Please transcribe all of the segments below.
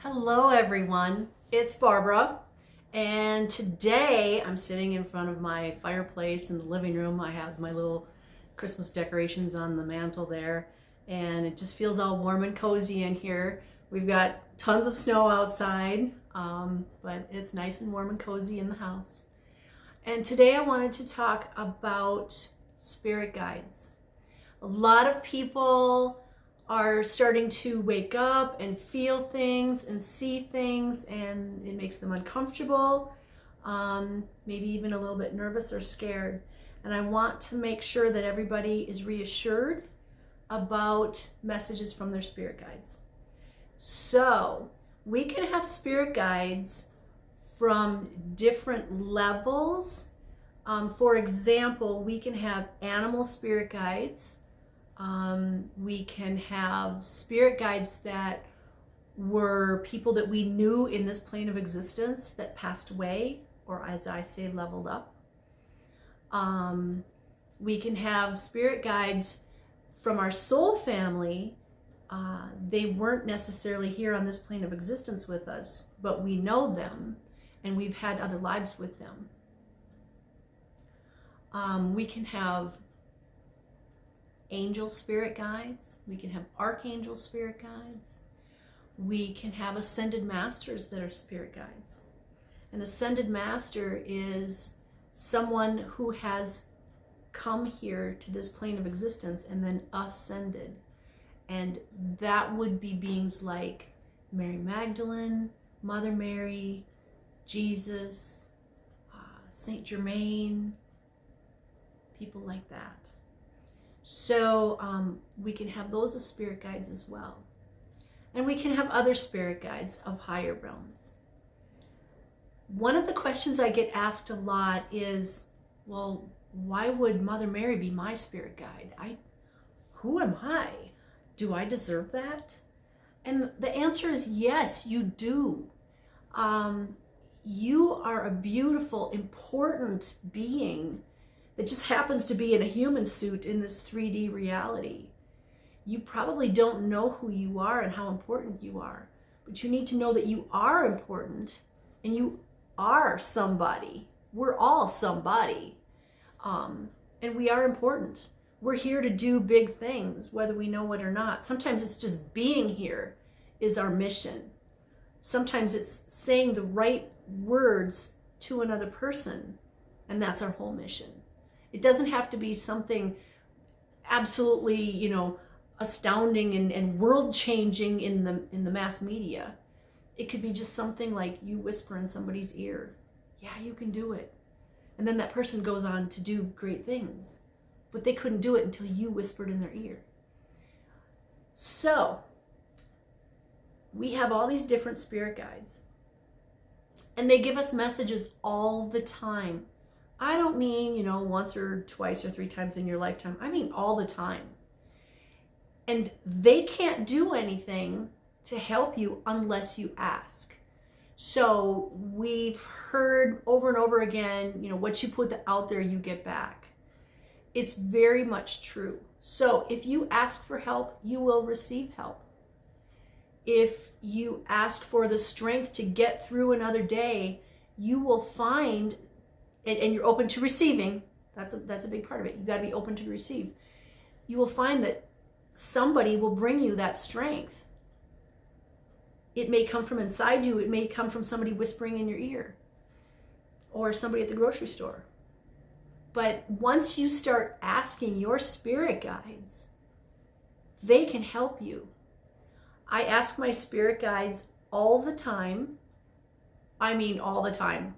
Hello everyone, it's Barbara, and today I'm sitting in front of my fireplace in the living room. I have my little Christmas decorations on the mantle there, and it just feels all warm and cozy in here. We've got tons of snow outside, but it's nice and warm and cozy in the house. And today I wanted to talk about spirit guides. A lot of people are starting to wake up and feel things and see things, and it makes them uncomfortable, maybe even a little bit nervous or scared. And I want to make sure that everybody is reassured about messages from their spirit guides. So we can have spirit guides from different levels. For example, we can have animal spirit guides. We can have spirit guides that were people that we knew in this plane of existence that passed away, or as I say, leveled up. We can have spirit guides from our soul family. They weren't necessarily here on this plane of existence with us, but we know them and we've had other lives with them. We can have angel spirit guides. We can have archangel spirit guides. We can have ascended masters that are spirit guides. An ascended master is someone who has come here to this plane of existence and then ascended. And that would be beings like Mary Magdalene, Mother Mary, Jesus, Saint Germain, people like that. So we can have those as spirit guides as well. And we can have other spirit guides of higher realms. One of the questions I get asked a lot is, well, why would Mother Mary be my spirit guide? Who am I? Do I deserve that? And the answer is yes, you do. You are a beautiful, important being that just happens to be in a human suit in this 3D reality. You probably don't know who you are and how important you are, but you need to know that you are important and you are somebody. We're all somebody, and we are important. We're here to do big things, whether we know it or not. Sometimes it's just being here is our mission. Sometimes it's saying the right words to another person, and that's our whole mission. It doesn't have to be something absolutely, astounding and world-changing in the mass media. It could be just something like you whisper in somebody's ear, yeah, you can do it. And then that person goes on to do great things, but they couldn't do it until you whispered in their ear. So we have all these different spirit guides, and they give us messages all the time. I don't mean, once or twice or 3 times in your lifetime. I mean all the time. And they can't do anything to help you unless you ask. So we've heard over and over again, what you put out there, you get back. It's very much true. So if you ask for help, you will receive help. If you ask for the strength to get through another day, you will find, and you're open to receiving, that's a big part of it. You got to be open to receive. You will find that somebody will bring you that strength. It may come from inside you. It may come from somebody whispering in your ear or somebody at the grocery store. But once you start asking your spirit guides, they can help you. I ask my spirit guides all the time. I mean all the time,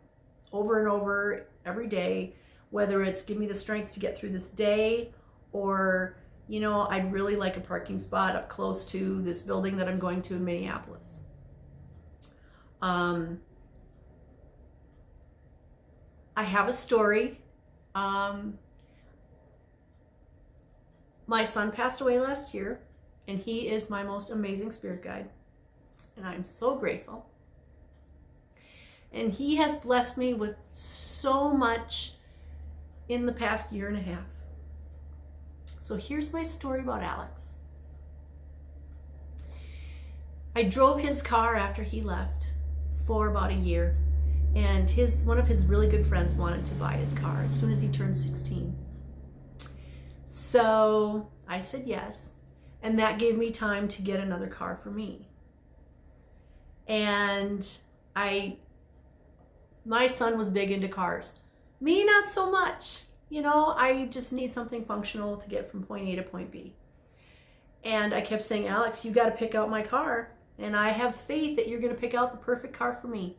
over and over, every day, whether it's give me the strength to get through this day, or, I'd really like a parking spot up close to this building that I'm going to in Minneapolis. I have a story. My son passed away last year, and he is my most amazing spirit guide, and I'm so grateful. And he has blessed me with so much in the past year and a half. So here's my story about Alex. I drove his car after he left for about a year, and one of his really good friends wanted to buy his car as soon as he turned 16. So I said yes, and that gave me time to get another car for me. And my son was big into cars. Me, not so much. You know, I just need something functional to get from point A to point B. And I kept saying, Alex, you got to pick out my car. And I have faith that you're going to pick out the perfect car for me.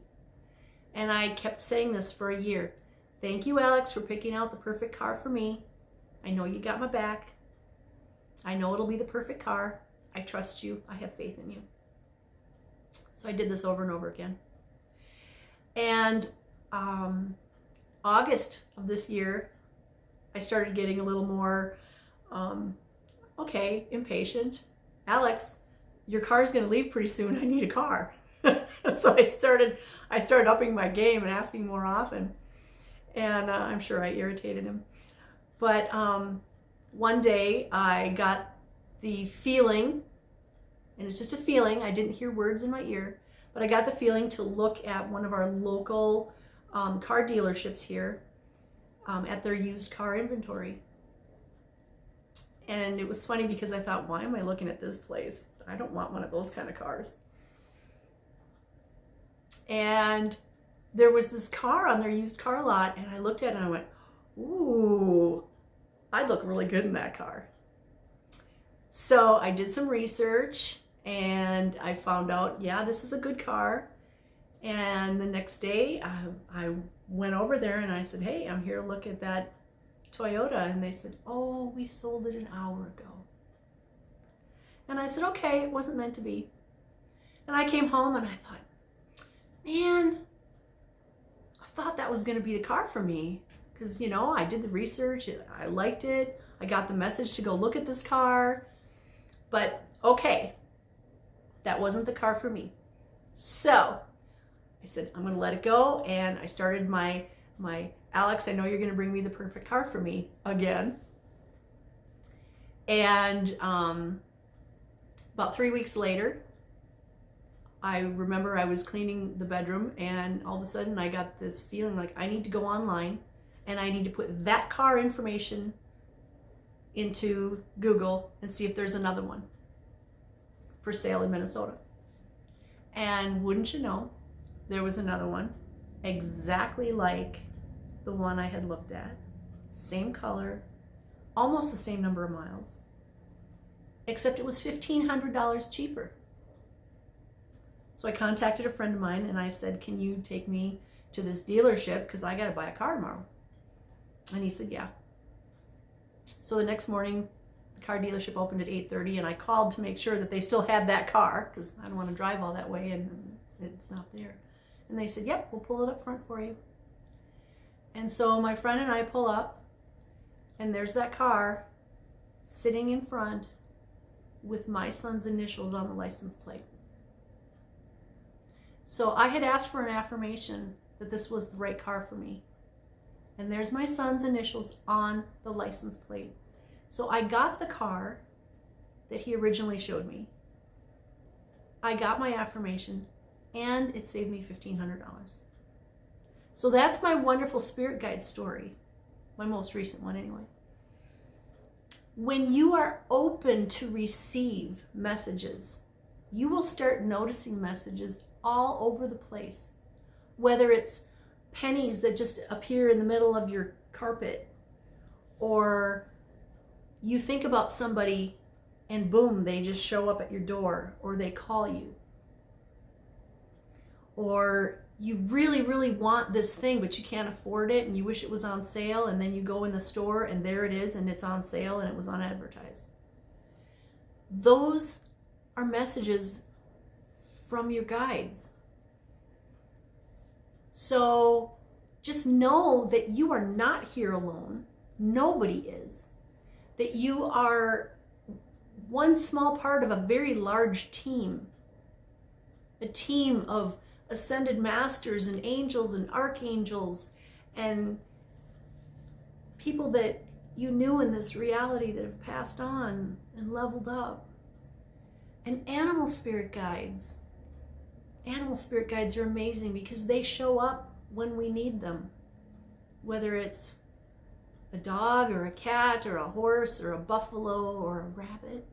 And I kept saying this for a year. Thank you, Alex, for picking out the perfect car for me. I know you got my back. I know it'll be the perfect car. I trust you. I have faith in you. So I did this over and over again. And August of this year, I started getting a little more, impatient. Alex, your car's going to leave pretty soon. I need a car. So I started upping my game and asking more often. And I'm sure I irritated him. But one day I got the feeling, and it's just a feeling, I didn't hear words in my ear, but I got the feeling to look at one of our local car dealerships here at their used car inventory. And it was funny because I thought, why am I looking at this place? I don't want one of those kind of cars. And there was this car on their used car lot, and I looked at it and I went, ooh, I'd look really good in that car. So I did some research and I found out, yeah, this is a good car. And the next day I went over there and I said, hey, I'm here to look at that Toyota. And they said, oh, we sold it an hour ago. And I said, okay, it wasn't meant to be. And I came home and I thought, man, I thought that was going to be the car for me. Because, you know, I did the research, I liked it, I got the message to go look at this car. But, okay, that wasn't the car for me. So I said, I'm going to let it go. And I started my Alex, I know you're going to bring me the perfect car for me again. And about 3 weeks later, I remember I was cleaning the bedroom and all of a sudden I got this feeling like I need to go online and I need to put that car information into Google and see if there's another one for sale in Minnesota. And wouldn't you know, there was another one exactly like the one I had looked at. Same color, almost the same number of miles, except it was $1,500 cheaper. So I contacted a friend of mine and I said, can you take me to this dealership because I got to buy a car tomorrow? And he said, yeah. So the next morning, the car dealership opened at 8:30 and I called to make sure that they still had that car because I don't want to drive all that way and it's not there. And they said, yep, we'll pull it up front for you. And so my friend and I pull up and there's that car sitting in front with my son's initials on the license plate. So I had asked for an affirmation that this was the right car for me. And there's my son's initials on the license plate. So I got the car that he originally showed me. I got my affirmation and it saved me $1,500. So that's my wonderful spirit guide story. My most recent one anyway. When you are open to receive messages, you will start noticing messages all over the place. Whether it's pennies that just appear in the middle of your carpet, or you think about somebody and boom, they just show up at your door, or they call you. Or you really, really want this thing, but you can't afford it and you wish it was on sale, and then you go in the store and there it is and it's on sale and it was unadvertised. Those are messages from your guides. So just know that you are not here alone. Nobody is. That you are one small part of a very large team. A team of ascended masters and angels and archangels and people that you knew in this reality that have passed on and leveled up. And animal spirit guides. Animal spirit guides are amazing because they show up when we need them. Whether it's a dog or a cat or a horse or a buffalo or a rabbit.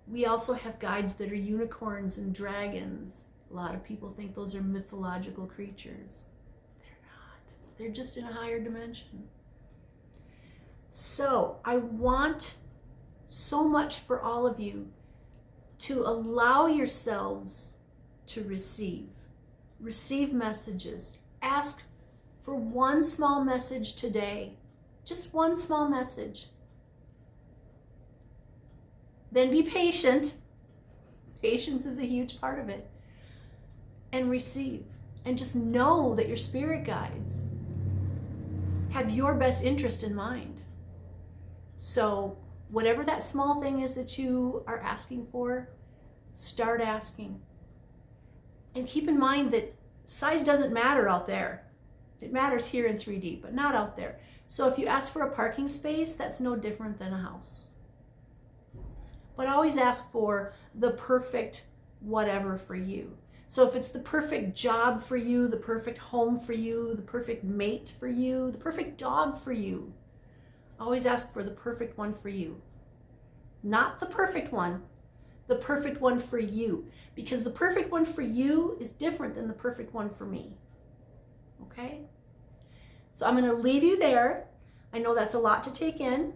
We also have guides that are unicorns and dragons. A lot of people think those are mythological creatures. They're not. They're just in a higher dimension. So I want so much for all of you to allow yourselves to receive. Receive messages. Ask for one small message today. Just one small message. Then be patient. Patience is a huge part of it. And receive. And just know that your spirit guides have your best interest in mind. So whatever that small thing is that you are asking for, start asking. And keep in mind that size doesn't matter out there. It matters here in 3D, but not out there. So if you ask for a parking space, that's no different than a house. But always ask for the perfect whatever for you. So if it's the perfect job for you, the perfect home for you, the perfect mate for you, the perfect dog for you, always ask for the perfect one for you. Not the perfect one for you. Because the perfect one for you is different than the perfect one for me. Okay? So I'm going to leave you there. I know that's a lot to take in,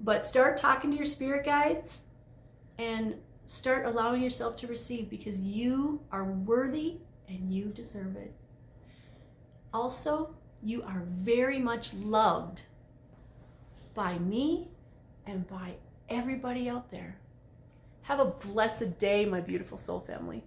but start talking to your spirit guides and start allowing yourself to receive because you are worthy and you deserve it. Also, you are very much loved by me and by everybody out there. Have a blessed day, my beautiful soul family.